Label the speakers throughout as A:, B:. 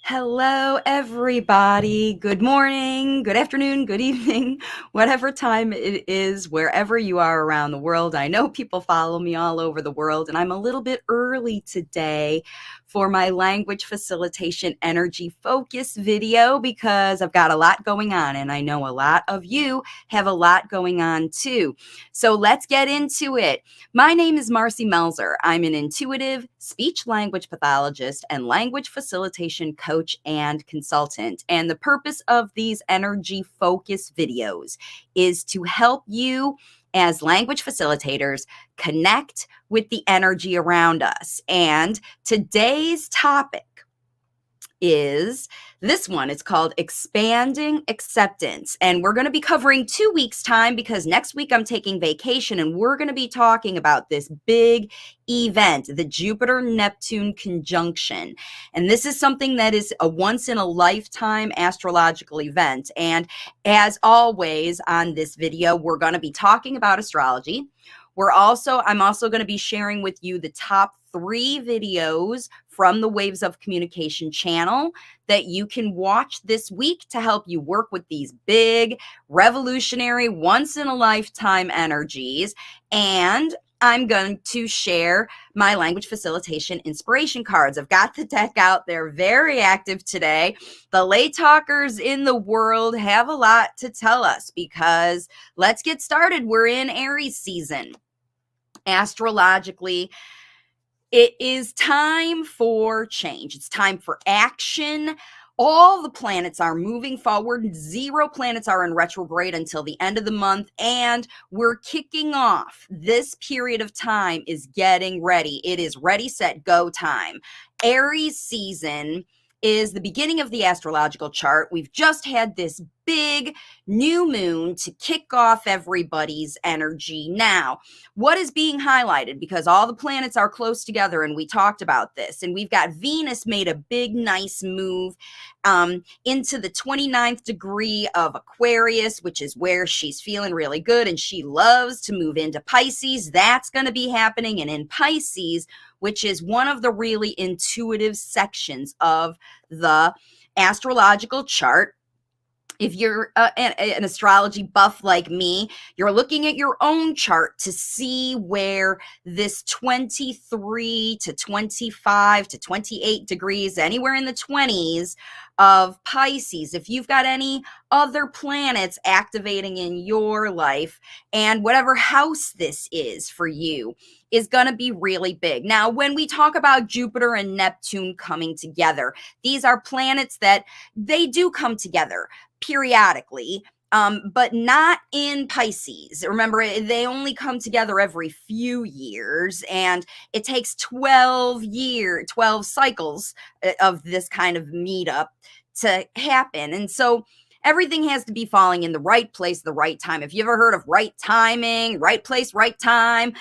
A: Hello, everybody. Good morning, good afternoon, good evening, whatever time it is, wherever you are around the world. I know people follow me all over the world, and I'm a little bit early today for my language facilitation energy focus video because I've got a lot going on, and I know a lot of you have a lot going on too. So let's get into it. My name is Marci Melzer. I'm an intuitive speech language pathologist and language facilitation coach and consultant. And the purpose of these energy focus videos is to help you as language facilitators connect with the energy around us. And today's topic is this one. It's called Expanding Acceptance. And we're going to be covering 2 weeks' time because next week I'm taking vacation and we're going to be talking about this big event, the Jupiter-Neptune conjunction. And this is something that is a once-in-a-lifetime astrological event. And as always on this video, we're going to be talking about astrology. I'm also going to be sharing with you the top 3 videos from the Waves of Communication channel that you can watch this week to help you work with these big, revolutionary, once-in-a-lifetime energies. And I'm going to share my language facilitation inspiration cards. I've got the deck out there, very active today. The late talkers in the world have a lot to tell us because let's get started. We're in Aries season. Astrologically, it is time for change. It's time for action. All the planets are moving forward. 0 planets are in retrograde until the end of the month. And we're kicking off. This period of time is getting ready. It is ready, set, go time. Aries season is the beginning of the astrological chart. We've just had this big new moon to kick off everybody's energy. Now, what is being highlighted? Because all the planets are close together, and we talked about this, and we've got Venus made a big, nice move into the 29th degree of Aquarius, which is where she's feeling really good, and she loves to move into Pisces. That's going to be happening, and in Pisces, which is one of the really intuitive sections of the astrological chart. If you're an astrology buff like me, you're looking at your own chart to see where this 23 to 25 to 28 degrees, anywhere in the 20s of Pisces, if you've got any other planets activating in your life, and whatever house this is for you, is going to be really big. Now, when we talk about Jupiter and Neptune coming together, these are planets that they do come together periodically, but not in Pisces. Remember, they only come together every few years, and it takes 12 cycles of this kind of meetup to happen. And so everything has to be falling in the right place, the right time. Have you ever heard of right timing, right place, right time,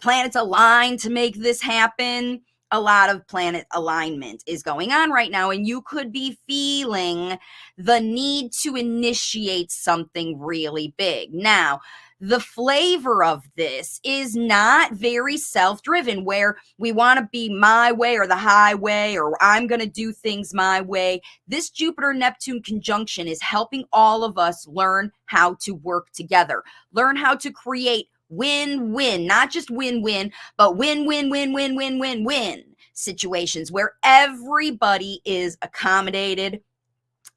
A: planets aligned to make this happen? A lot of planet alignment is going on right now, and you could be feeling the need to initiate something really big. Now, the flavor of this is not very self-driven, where we want to be my way or the highway, or I'm going to do things my way. This Jupiter-Neptune conjunction is helping all of us learn how to work together, learn how to create win-win, not just win-win, but win-win-win-win-win-win-win situations where everybody is accommodated,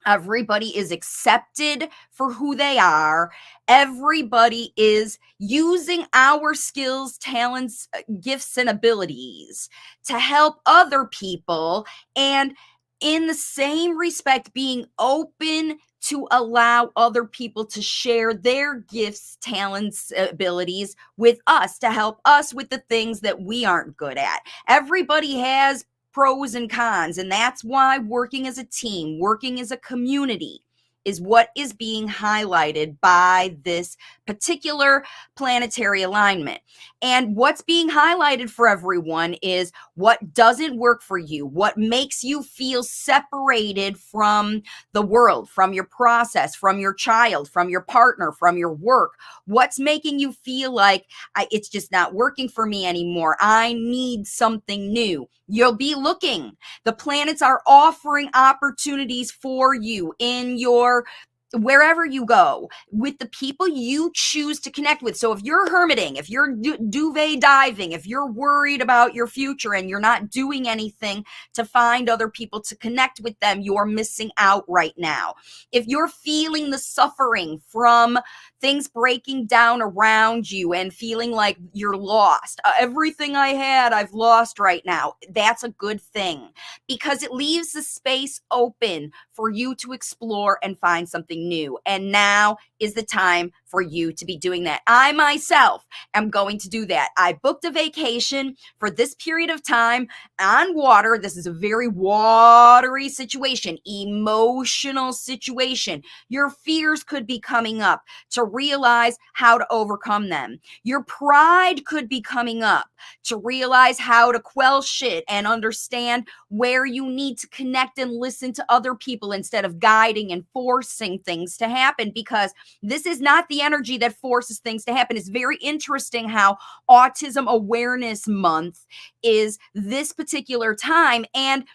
A: everybody is accepted for who they are, everybody is using our skills, talents, gifts, and abilities to help other people, and in the same respect, being open to allow other people to share their gifts, talents, abilities with us to help us with the things that we aren't good at. Everybody has pros and cons, and that's why working as a team, working as a community is what is being highlighted by this particular planetary alignment. And what's being highlighted for everyone is what doesn't work for you, what makes you feel separated from the world, from your process, from your child, from your partner, from your work. What's making you feel like it's just not working for me anymore? I need something new. You'll be looking. The planets are offering opportunities for you in your wherever you go, with the people you choose to connect with. So if you're hermiting, if you're duvet diving, if you're worried about your future and you're not doing anything to find other people to connect with them, you're missing out right now. If you're feeling the suffering from things breaking down around you and feeling like you're lost, everything I had, I've lost right now, that's a good thing, because it leaves the space open for you to explore and find something new. And now is the time for you to be doing that. I myself am going to do that. I booked a vacation for this period of time on water. This is a very watery situation, emotional situation. Your fears could be coming up to realize how to overcome them. Your pride could be coming up to realize how to quell shit and understand where you need to connect and listen to other people instead of guiding and forcing things to happen, because this is not the energy that forces things to happen. It's very interesting how Autism Awareness Month is this particular time, and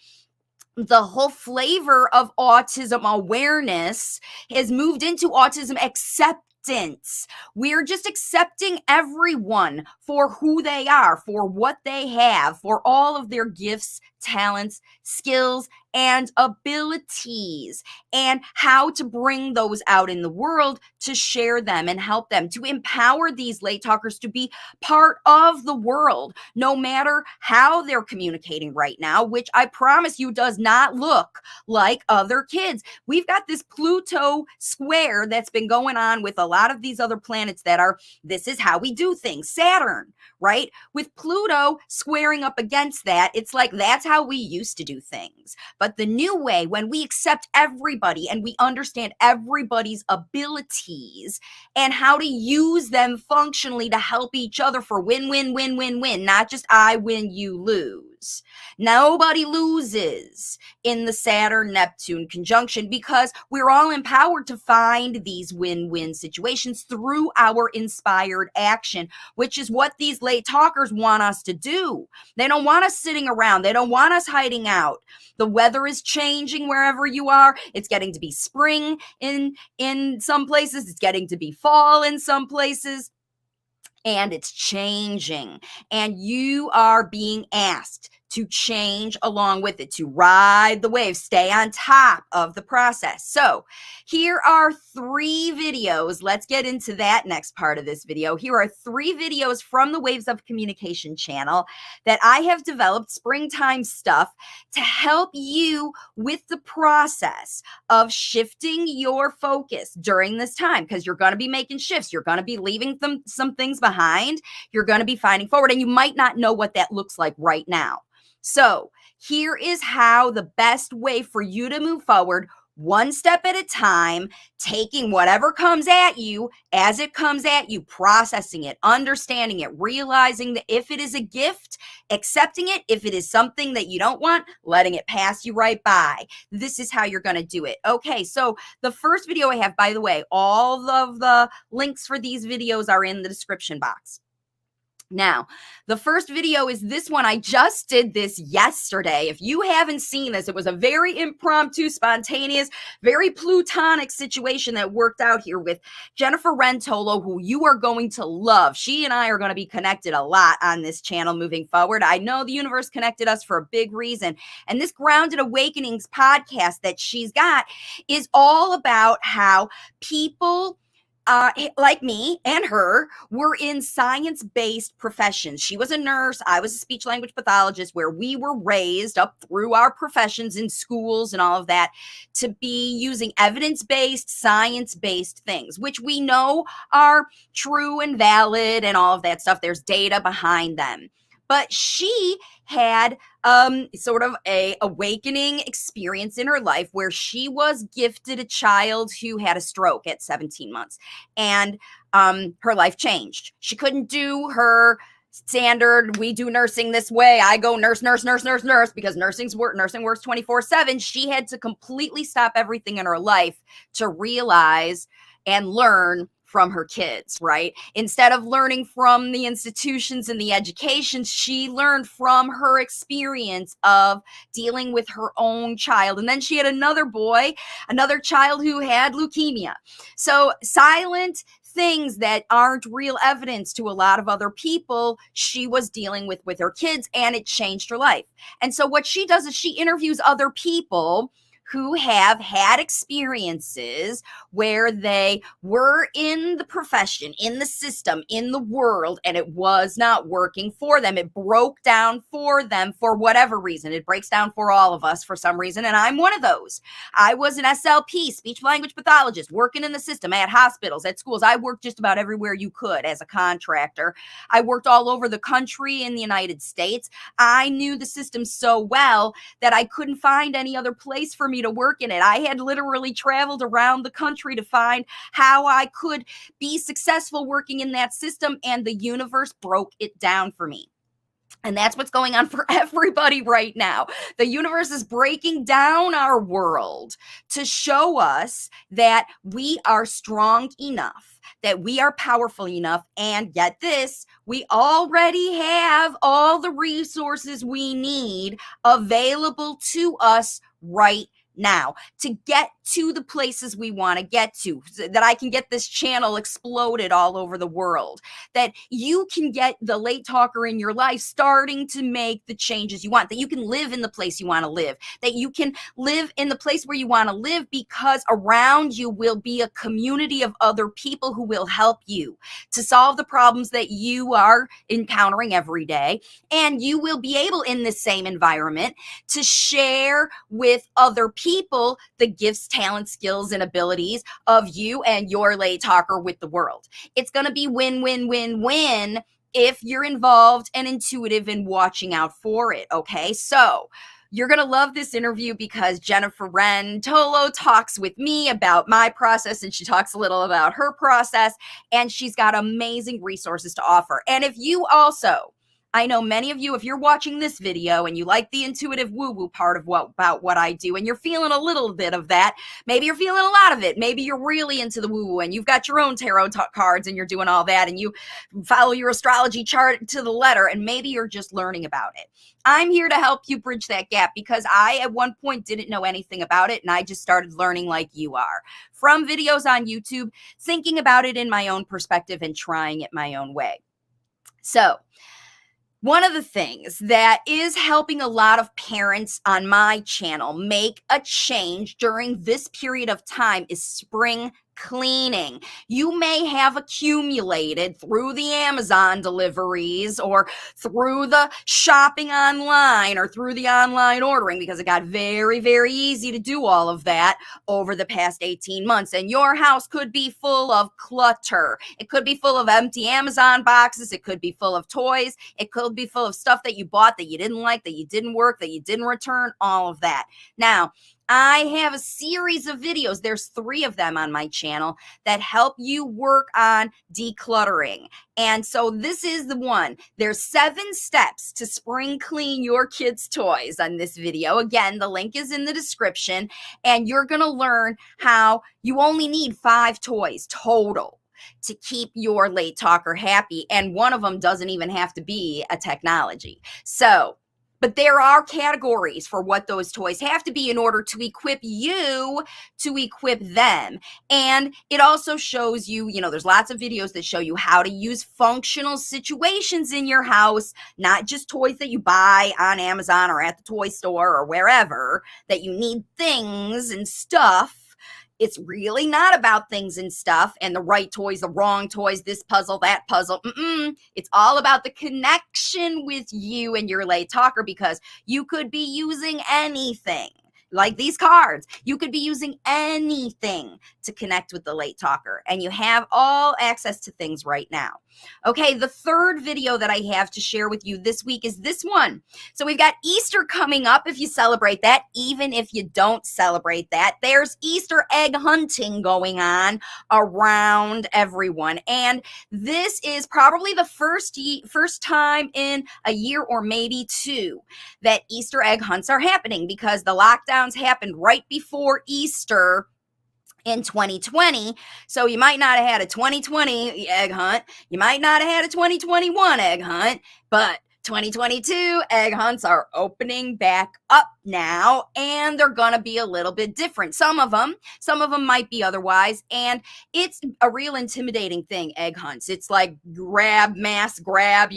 A: the whole flavor of autism awareness has moved into autism acceptance. We're just accepting everyone for who they are, for what they have, for all of their gifts, talents, skills, and abilities, and how to bring those out in the world to share them and help them, to empower these late talkers to be part of the world, no matter how they're communicating right now, which I promise you does not look like other kids. We've got this Pluto square that's been going on with a lot of these other planets that are, this is how we do things. Saturn, right? With Pluto squaring up against that, it's like that's how we used to do things. But the new way, when we accept everybody and we understand everybody's abilities and how to use them functionally to help each other for win, win, win, win, win, not just I win, you lose. Nobody loses in the Saturn-Neptune conjunction, because we're all empowered to find these win-win situations through our inspired action, which is what these late talkers want us to do. They don't want us sitting around. They don't want us hiding out. The weather is changing wherever you are. It's getting to be spring in some places. It's getting to be fall in some places. And it's changing. And you are being asked to change along with it, to ride the wave, stay on top of the process. So here are 3 videos. Let's get into that next part of this video. Here are 3 videos from the Waves of Communication channel that I have developed, springtime stuff, to help you with the process of shifting your focus during this time, because you're going to be making shifts. You're going to be leaving some things behind. You're going to be finding forward, and you might not know what that looks like right now. So here is how the best way for you to move forward, one step at a time, taking whatever comes at you as it comes at you, processing it, understanding it, realizing that if it is a gift, accepting it. If it is something that you don't want, letting it pass you right by. This is how you're going to do it. Okay, so the first video I have, by the way, all of the links for these videos are in the description box. Now, the first video is this one. I just did this yesterday. If you haven't seen this, it was a very impromptu, spontaneous, very plutonic situation that worked out here with Jennifer Rentolo, who you are going to love. She and I are going to be connected a lot on this channel moving forward. I know the universe connected us for a big reason. And this Grounded Awakenings podcast that she's got is all about how people like me and her were in science-based professions. She was a nurse. I was a speech-language pathologist, where we were raised up through our professions in schools and all of that to be using evidence-based, science-based things, which we know are true and valid and all of that stuff. There's data behind them. but she had sort of a awakening experience in her life where she was gifted a child who had a stroke at 17 months, and her life changed. She couldn't do her standard, we do nursing this way, I go nurse, because nursing works 24/7. She had to completely stop everything in her life to realize and learn from her kids, right? Instead of learning from the institutions and the education, she learned from her experience of dealing with her own child. And then she had another child who had leukemia. So silent things that aren't real evidence to a lot of other people, she was dealing with her kids, and it changed her life. And so what she does is she interviews other people who have had experiences where they were in the profession, in the system, in the world, and it was not working for them. It broke down for them for whatever reason. It breaks down for all of us for some reason, and I'm one of those. I was an SLP, speech language pathologist, working in the system at hospitals, at schools. I worked just about everywhere you could as a contractor. I worked all over the country in the United States. I knew the system so well that I couldn't find any other place for me to work in it. I had literally traveled around the country to find how I could be successful working in that system, and the universe broke it down for me. And that's what's going on for everybody right now. The universe is breaking down our world to show us that we are strong enough, that we are powerful enough, and get this, we already have all the resources we need available to us right now to get to the places we want to get to, so that I can get this channel exploded all over the world, that you can get the late talker in your life starting to make the changes you want, that you can live in the place you want to live, that you can live in the place where you want to live, because around you will be a community of other people who will help you to solve the problems that you are encountering every day. And you will be able, in this same environment, to share with other people the gifts, talents, skills, and abilities of you and your late talker with the world. It's going to be win, win, win, win if you're involved and intuitive and watching out for it. Okay, so you're going to love this interview because Jennifer Wren Tolo talks with me about my process, and she talks a little about her process, and she's got amazing resources to offer. And if you also, I know many of you, if you're watching this video and you like the intuitive woo-woo part of about what I do, and you're feeling a little bit of that, maybe you're feeling a lot of it, maybe you're really into the woo-woo and you've got your own tarot cards and you're doing all that and you follow your astrology chart to the letter, and maybe you're just learning about it. I'm here to help you bridge that gap, because I at one point didn't know anything about it, and I just started learning like you are, from videos on YouTube, thinking about it in my own perspective and trying it my own way. So one of the things that is helping a lot of parents on my channel make a change during this period of time is spring cleaning. You may have accumulated through the Amazon deliveries or through the shopping online or through the online ordering, because it got very, very easy to do all of that over the past 18 months. And your house could be full of clutter. It could be full of empty Amazon boxes. It could be full of toys. It could be full of stuff that you bought that you didn't like, that you didn't work, that you didn't return, all of that. Now, I have a series of videos, there's 3 of them on my channel, that help you work on decluttering. And so this is the one. There's 7 steps to spring clean your kids' toys on this video. Again, the link is in the description, and you're going to learn how you only need 5 toys total to keep your late talker happy. And one of them doesn't even have to be a technology. But there are categories for what those toys have to be in order to equip you to equip them. And it also shows you, there's lots of videos that show you how to use functional situations in your house, not just toys that you buy on Amazon or at the toy store or wherever, that you need things and stuff. It's really not about things and stuff and the right toys, the wrong toys, this puzzle, that puzzle. It's all about the connection with you and your late talker, because you could be using anything. like these cards. You could be using anything to connect with the late talker, and you have all access to things right now. Okay, the third video that I have to share with you this week is this one. So we've got Easter coming up if you celebrate that. Even if you don't celebrate that, there's Easter egg hunting going on around everyone. And this is probably the first time in a year or maybe two that Easter egg hunts are happening, because the lockdowns happened right before Easter in 2020. So you might not have had a 2020 egg hunt. You might not have had a 2021 egg hunt, but 2022 egg hunts are opening back up now, and they're going to be a little bit different. Some of them might be otherwise, and it's a real intimidating thing, egg hunts. It's like mass grab,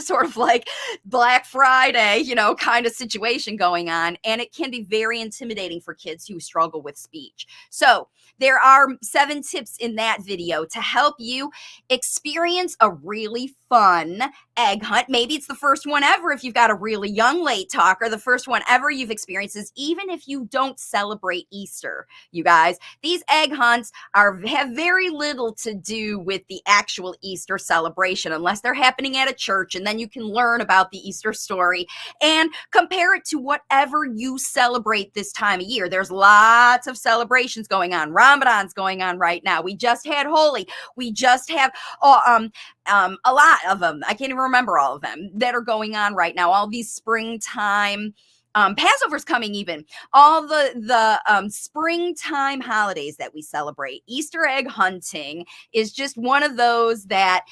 A: sort of like Black Friday, kind of situation going on, and it can be very intimidating for kids who struggle with speech. So there are 7 tips in that video to help you experience a really fun egg hunt. Maybe it's the first one ever if you've got a really young late talker, the first one ever you've experienced is, even if you don't celebrate Easter, you guys. These egg hunts have very little to do with the actual Easter celebration, unless they're happening at a church, and then you can learn about the Easter story and compare it to whatever you celebrate this time of year. There's lots of celebrations going on. Ramadan's going on right now. We just had Holi. We just have a lot of them. I can't even remember all of them that are going on right now. All these springtime, Passover's coming even. All the springtime holidays that we celebrate. Easter egg hunting is just one of those that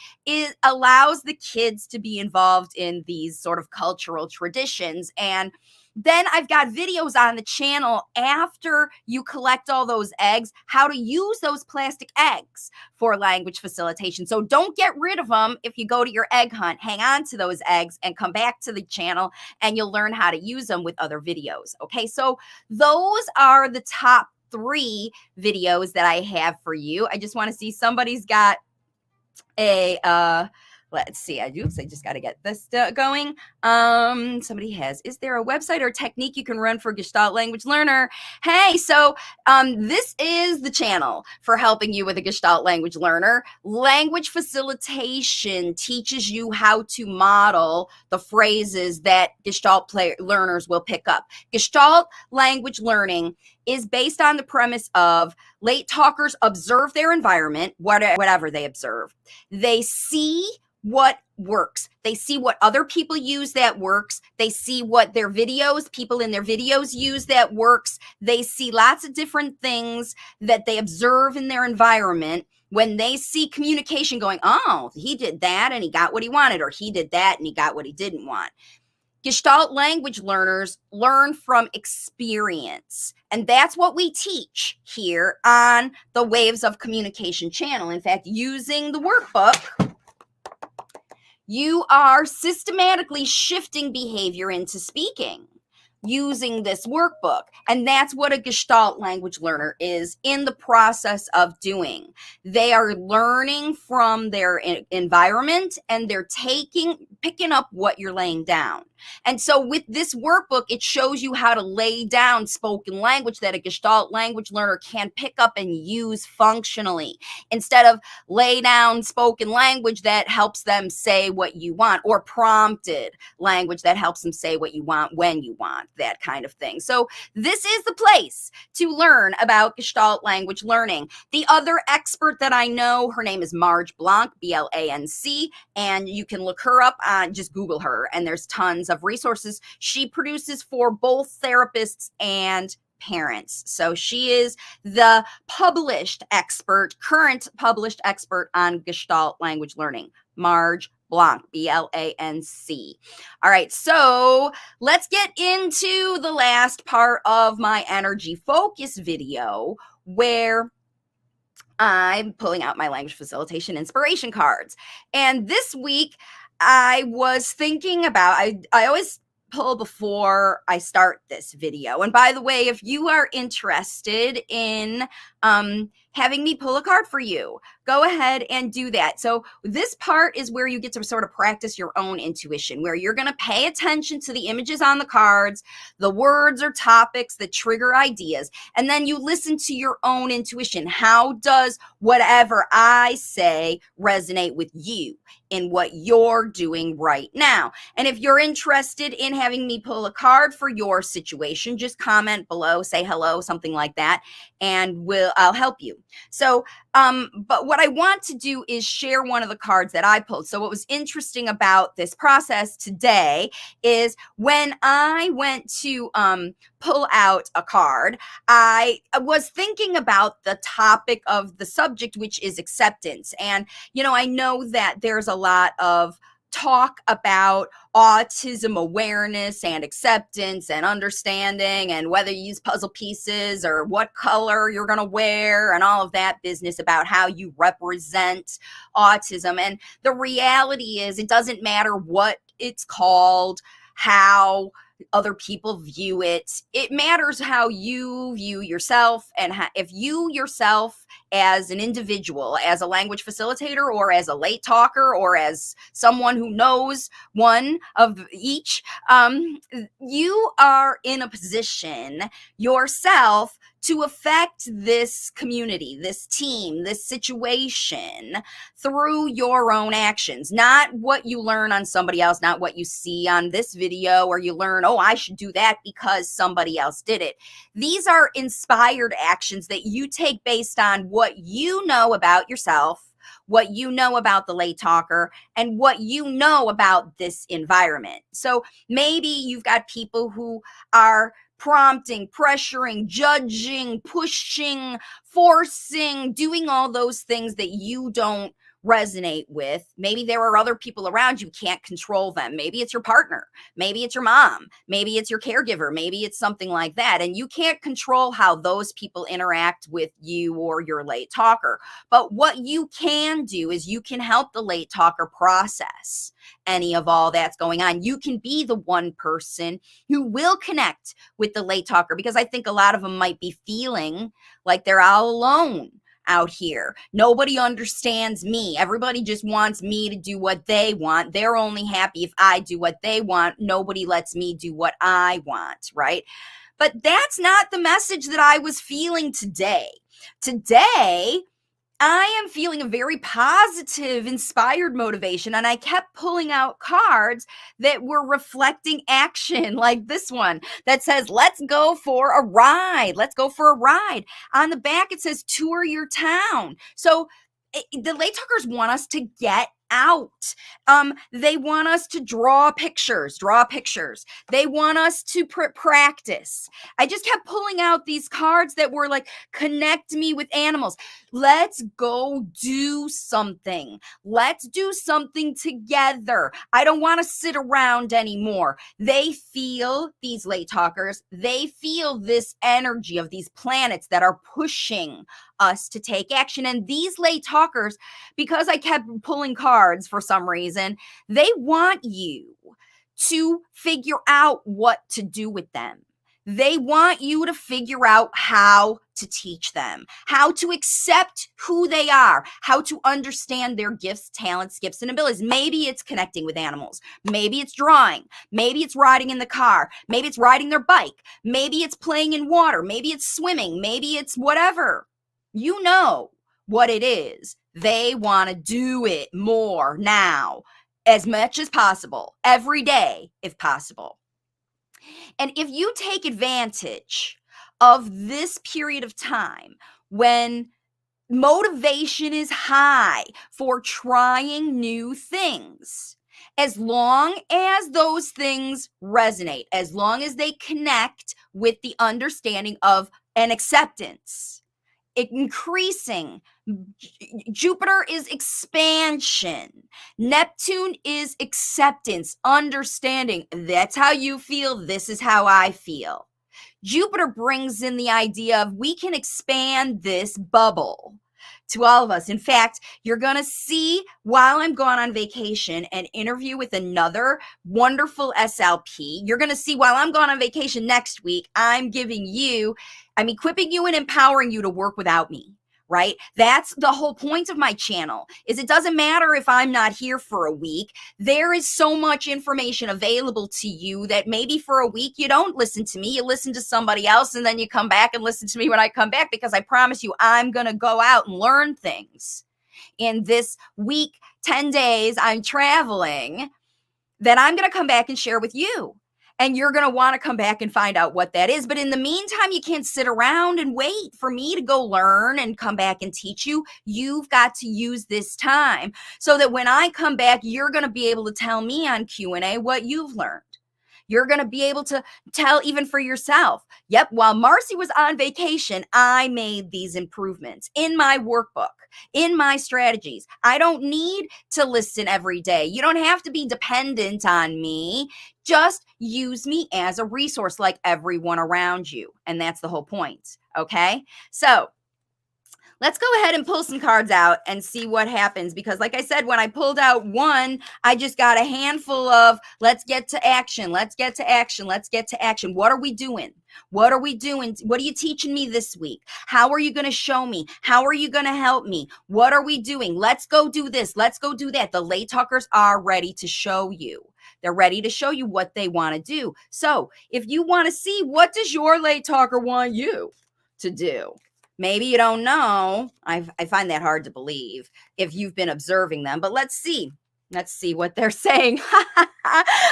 A: allows the kids to be involved in these sort of cultural traditions. And then I've got videos on the channel after you collect all those eggs, how to use those plastic eggs for language facilitation. So don't get rid of them if you go to your egg hunt. Hang on to those eggs and come back to the channel, and you'll learn how to use them with other videos. Okay, so those are the top 3 videos that I have for you. I just want to see somebody's got a let's see. I just got to get this going. Somebody is there a website or technique you can run for Gestalt language learner? Hey, so this is the channel for helping you with a Gestalt language learner. Language facilitation teaches you how to model the phrases that Gestalt learners will pick up. Gestalt language learning is based on the premise of late talkers observe their environment, whatever they observe. They see what works. They see what other people use that works. They see what people in their videos use that works. They see lots of different things that they observe in their environment. When they see communication going, oh, he did that and he got what he wanted, or he did that and he got what he didn't want. Gestalt language learners learn from experience. And that's what we teach here on the Waves of Communication channel. In fact, using the workbook, you are systematically shifting behavior into speaking using this workbook. And that's what a Gestalt language learner is in the process of doing. They are learning from their environment, and they're picking up what you're laying down. And so with this workbook, it shows you how to lay down spoken language that a Gestalt language learner can pick up and use functionally, instead of lay down spoken language that helps them say what you want, or prompted language that helps them say what you want when you want, that kind of thing. So this is the place to learn about Gestalt language learning. The other expert that I know, her name is Marci Blanc, Blanc, and you can look her up on, just Google her, and there's tons of resources. She produces for both therapists and parents. So she is the current published expert on Gestalt language learning. Marci Blanc, Blanc. All right, so let's get into the last part of my energy focus video, where I'm pulling out my language facilitation inspiration cards. And this week I was thinking about, I always pull before I start this video. And by the way, if you are interested in having me pull a card for you, go ahead and do that. So this part is where you get to sort of practice your own intuition, where you're going to pay attention to the images on the cards, the words or topics that trigger ideas, and then you listen to your own intuition. How does whatever I say resonate with you in what you're doing right now? And if you're interested in having me pull a card for your situation, just comment below, say hello, something like that, and I'll help you. So, but what I want to do is share one of the cards that I pulled. So what was interesting about this process today is when I went to pull out a card, I was thinking about the topic of the subject, which is acceptance. And, you know, I know that there's a lot of talk about autism awareness and acceptance and understanding, and whether you use puzzle pieces or what color you're going to wear and all of that business about how you represent autism. And the reality is, it doesn't matter what it's called, how other people view it. It matters how you view yourself, and if you yourself as an individual, as a language facilitator or as a late talker or as someone who knows one of each, you are in a position yourself to affect this community, this team, this situation through your own actions, not what you learn on somebody else, not what you see on this video, or you learn, oh, I should do that because somebody else did it. These are inspired actions that you take based on what you know about yourself, what you know about the late talker, and what you know about this environment. So maybe you've got people who are prompting, pressuring, judging, pushing, forcing, doing all those things that you don't resonate with. Maybe there are other people around you, can't control them. Maybe it's your partner, maybe it's your mom, maybe it's your caregiver, maybe it's something like that, and you can't control how those people interact with you or your late talker. But what you can do is you can help the late talker process any of all that's going on. You can be the one person who will connect with the late talker, because I think a lot of them might be feeling like they're all alone out here. Nobody understands me. Everybody just wants me to do what they want. They're only happy if I do what they want. Nobody lets me do what I want, right? But that's not the message that I was feeling today. Today, I am feeling a very positive, inspired motivation, and I kept pulling out cards that were reflecting action, like this one that says, let's go for a ride. Let's go for a ride. On the back, it says, tour your town. So the late talkers want us to get out. They want us to draw pictures. They want us to practice. I just kept pulling out these cards that were like, connect me with animals. Let's go do something. Let's do something together. I don't want to sit around anymore. They feel, these late talkers, they feel this energy of these planets that are pushing us to take action. And these late talkers, because I kept pulling cards for some reason, they want you to figure out what to do with them. They want you to figure out how to teach them, how to accept who they are, how to understand their gifts, talents, gifts, and abilities. Maybe it's connecting with animals. Maybe it's drawing. Maybe it's riding in the car. Maybe it's riding their bike. Maybe it's playing in water. Maybe it's swimming. Maybe it's whatever. You know what it is. They want to do it more now, as much as possible, every day, if possible. And if you take advantage of this period of time when motivation is high for trying new things, as long as those things resonate, as long as they connect with the understanding of an acceptance, increasing. Jupiter is expansion. Neptune is acceptance, understanding. That's how you feel. This is how I feel. Jupiter brings in the idea of we can expand this bubble to all of us. In fact, you're going to see while I'm gone on vacation an interview with another wonderful SLP. You're going to see while I'm gone on vacation next week, I'm equipping you and empowering you to work without me. Right? That's the whole point of my channel, is it doesn't matter if I'm not here for a week. There is so much information available to you that maybe for a week you don't listen to me, you listen to somebody else, and then you come back and listen to me when I come back, because I promise you I'm going to go out and learn things. In this week, 10 days, I'm traveling, that I'm going to come back and share with you. And you're going to want to come back and find out what that is. But in the meantime, you can't sit around and wait for me to go learn and come back and teach you. You've got to use this time so that when I come back, you're going to be able to tell me on Q&A what you've learned. You're going to be able to tell even for yourself. Yep, while Marci was on vacation, I made these improvements in my workbook, in my strategies. I don't need to listen every day. You don't have to be dependent on me. Just use me as a resource like everyone around you. And that's the whole point. Okay? So let's go ahead and pull some cards out and see what happens. Because like I said, when I pulled out one, I just got a handful of let's get to action. Let's get to action. Let's get to action. What are we doing? What are we doing? What are you teaching me this week? How are you going to show me? How are you going to help me? What are we doing? Let's go do this. Let's go do that. The late talkers are ready to show you. They're ready to show you what they want to do. So if you want to see, what does your late talker want you to do? Maybe you don't know. I find that hard to believe if you've been observing them, but let's see. Let's see what they're saying.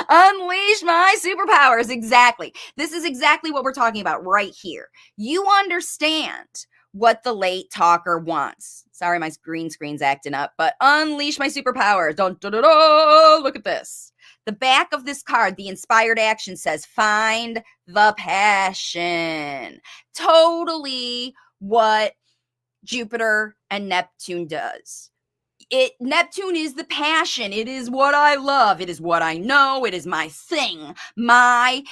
A: Unleash my superpowers. Exactly. This is exactly what we're talking about right here. You understand what the late talker wants. Sorry, my green screen's acting up, but unleash my superpowers. Look at this. The back of this card, the inspired action, says, find the passion. Totally what Jupiter and Neptune does. Neptune is the passion. It is what I love. It is what I know. It is my thing, my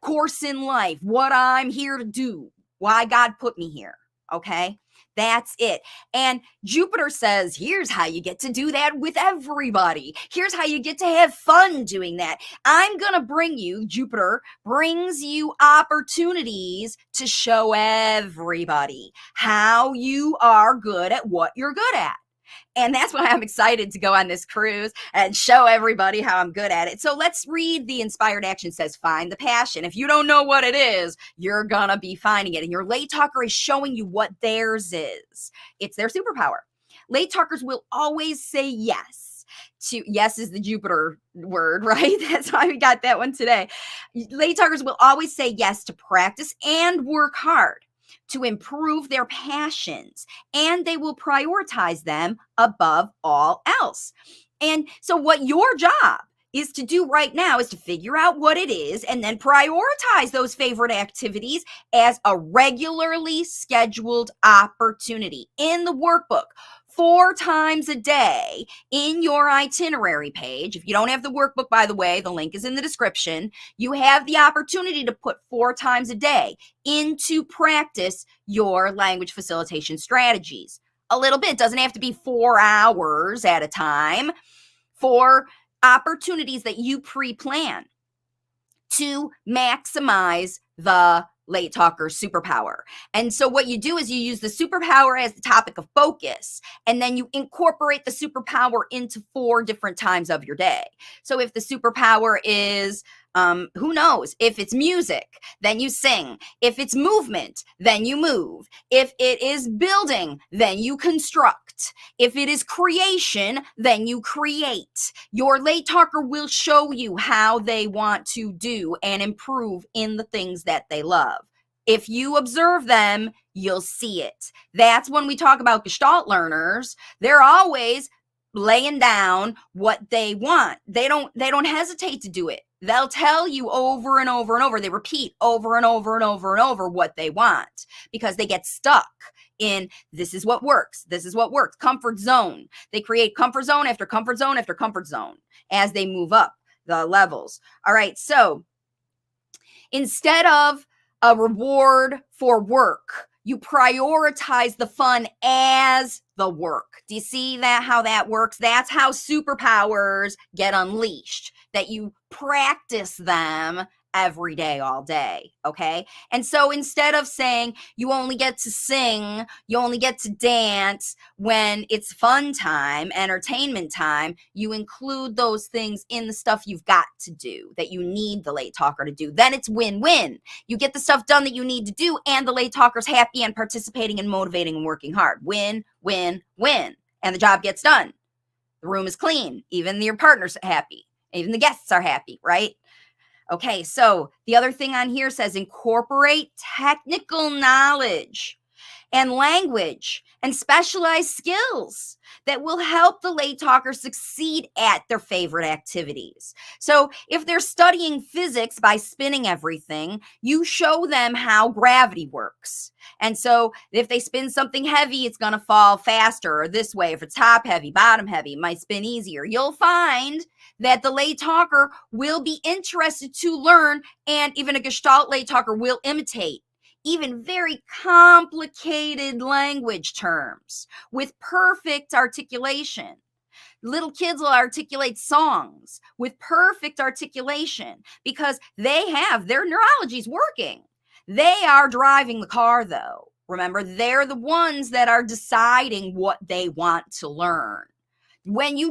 A: course in life, what I'm here to do, why God put me here. Okay? That's it. And Jupiter says, here's how you get to do that with everybody. Here's how you get to have fun doing that. I'm going to bring you, Jupiter brings you opportunities to show everybody how you are good at what you're good at. And that's why I'm excited to go on this cruise and show everybody how I'm good at it. So let's read the inspired action. It says, find the passion. If you don't know what it is, you're going to be finding it. And your late talker is showing you what theirs is. It's their superpower. Late talkers will always say yes. Yes is the Jupiter word, right? That's why we got that one today. Late talkers will always say yes to practice and work hard to improve their passions, and they will prioritize them above all else. And so what your job is to do right now is to figure out what it is and then prioritize those favorite activities as a regularly scheduled opportunity in the workbook. 4 times a day in your itinerary page. If you don't have the workbook, by the way, the link is in the description. You have the opportunity to put 4 times a day into practice your language facilitation strategies. A little bit. It doesn't have to be 4 hours at a time. 4 opportunities that you pre-plan to maximize the late talker superpower. And so what you do is you use the superpower as the topic of focus, and then you incorporate the superpower into 4 different times of your day. So if the superpower is, who knows, if it's music, then you sing. If it's movement, then you move. If it is building, then you construct. If it is creation, then you create. Your late talker will show you how they want to do and improve in the things that they love. If you observe them, you'll see it. That's when we talk about Gestalt learners. They're always laying down what they want. They don't hesitate to do it. They'll tell you over and over and over. They repeat over and over and over and over what they want because they get stuck in this is what works. This is what works. Comfort zone. They create comfort zone after comfort zone after comfort zone as they move up the levels. All right. So instead of a reward for work, You prioritize the fun as the work. Do you see that, how that works? That's how superpowers get unleashed, that you practice them every day, all day, okay? And so instead of saying you only get to sing, you only get to dance when it's fun time, entertainment time, you include those things in the stuff you've got to do that you need the late talker to do. Then it's win-win. You get the stuff done that you need to do, and the late talker's happy and participating and motivating and working hard. Win, win, win. And the job gets done. The room is clean. Even your partner's happy. Even the guests are happy, right? Okay, so the other thing on here says incorporate technical knowledge and language and specialized skills that will help the late talker succeed at their favorite activities. So if they're studying physics by spinning everything, you show them how gravity works. And so if they spin something heavy, it's going to fall faster, or this way. If it's top heavy, bottom heavy, it might spin easier. You'll find that the late talker will be interested to learn, and even a Gestalt late talker will imitate even very complicated language terms with perfect articulation. Little kids will articulate songs with perfect articulation because they have their neurology's working. They are driving the car, though. Remember, they're the ones that are deciding what they want to learn.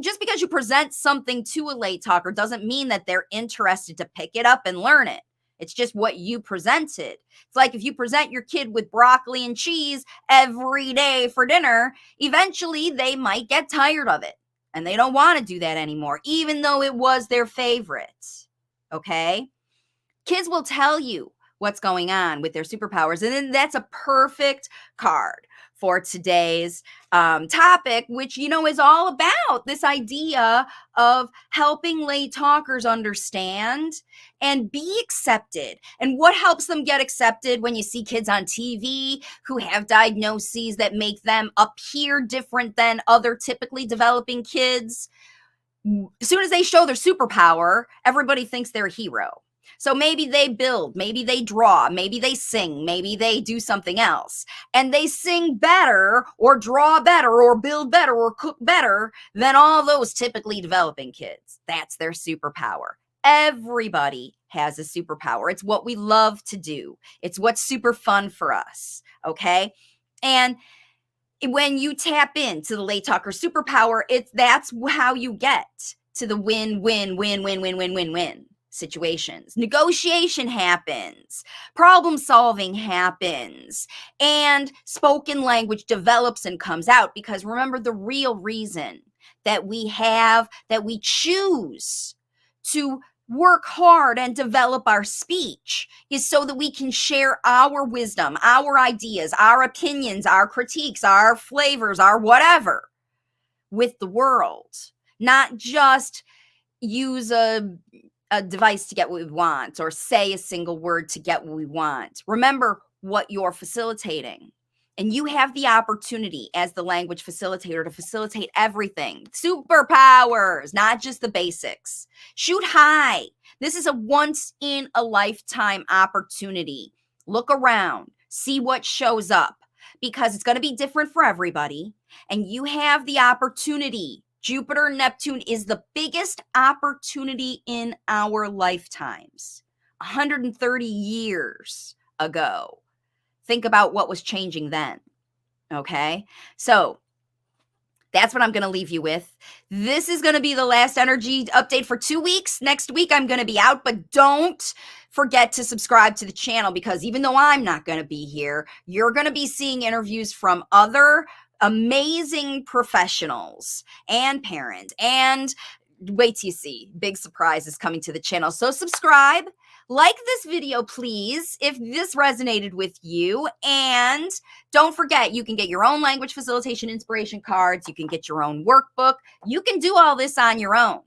A: Just because you present something to a late talker doesn't mean that they're interested to pick it up and learn it. It's just what you presented. It's like if you present your kid with broccoli and cheese every day for dinner, eventually they might get tired of it and they don't want to do that anymore, even though it was their favorite. Okay? Kids will tell you what's going on with their superpowers. And then that's a perfect card for today's topic, which, is all about this idea of helping late talkers understand and be accepted. And what helps them get accepted when you see kids on TV who have diagnoses that make them appear different than other typically developing kids? As soon as they show their superpower, everybody thinks they're a hero. So maybe they build, maybe they draw, maybe they sing, maybe they do something else. And they sing better or draw better or build better or cook better than all those typically developing kids. That's their superpower. Everybody has a superpower. It's what we love to do. It's what's super fun for us, okay? And when you tap into the late talker superpower, that's how you get to the win, win, win, win, win, win, win, win situations. Negotiation happens, problem solving happens, and spoken language develops and comes out. Because remember, the real reason that we choose to work hard and develop our speech is so that we can share our wisdom, our ideas, our opinions, our critiques, our flavors, our whatever with the world, not just use a device to get what we want or say a single word to get what we want. Remember what you're facilitating. And you have the opportunity as the language facilitator to facilitate everything. Superpowers, not just the basics. Shoot high. This is a once in a lifetime opportunity. Look around, see what shows up, because it's going to be different for everybody. And you have the opportunity. Jupiter and Neptune is the biggest opportunity in our lifetimes. 130 years ago. Think about what was changing then. Okay? So that's what I'm going to leave you with. This is going to be the last energy update for 2 weeks. Next week, I'm going to be out, but don't forget to subscribe to the channel, because even though I'm not going to be here, you're going to be seeing interviews from other amazing professionals and parents, and wait till you see big surprises coming to the channel. So subscribe, like this video, please, if this resonated with you, and don't forget, you can get your own language facilitation inspiration cards. You can get your own workbook. You can do all this on your own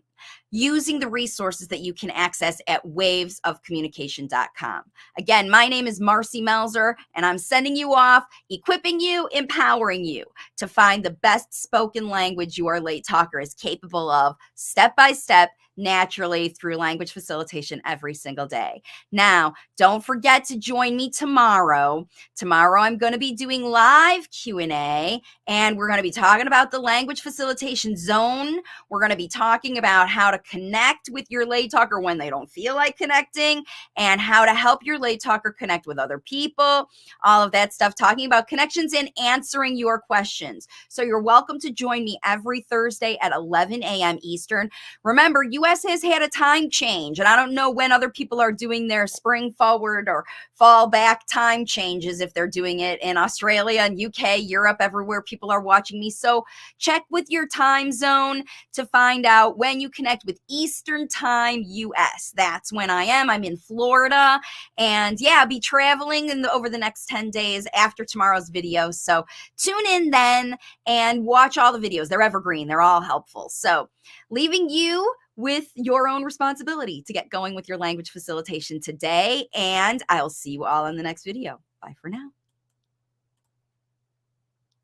A: using the resources that you can access at wavesofcommunication.com. Again, my name is Marci Melzer, and I'm sending you off, equipping you, empowering you to find the best spoken language your late talker is capable of, step by step, naturally through language facilitation every single day. Now, don't forget to join me tomorrow. Tomorrow I'm going to be doing live Q&A, and we're going to be talking about the language facilitation zone. We're going to be talking about how to connect with your lay talker when they don't feel like connecting, and how to help your lay talker connect with other people, all of that stuff, talking about connections and answering your questions. So you're welcome to join me every Thursday at 11 a.m. Eastern. Remember, US has had a time change, and I don't know when other people are doing their spring forward or fall back time changes, if they're doing it in Australia and UK, Europe, everywhere people are watching me. So check with your time zone to find out when you connect with Eastern Time US. That's when I am. I'm in Florida, and yeah, I'll be traveling over the next 10 days after tomorrow's video. So tune in then and watch all the videos. They're evergreen. They're all helpful. So leaving you with your own responsibility to get going with your language facilitation today. And I'll see you all in the next video. Bye for now.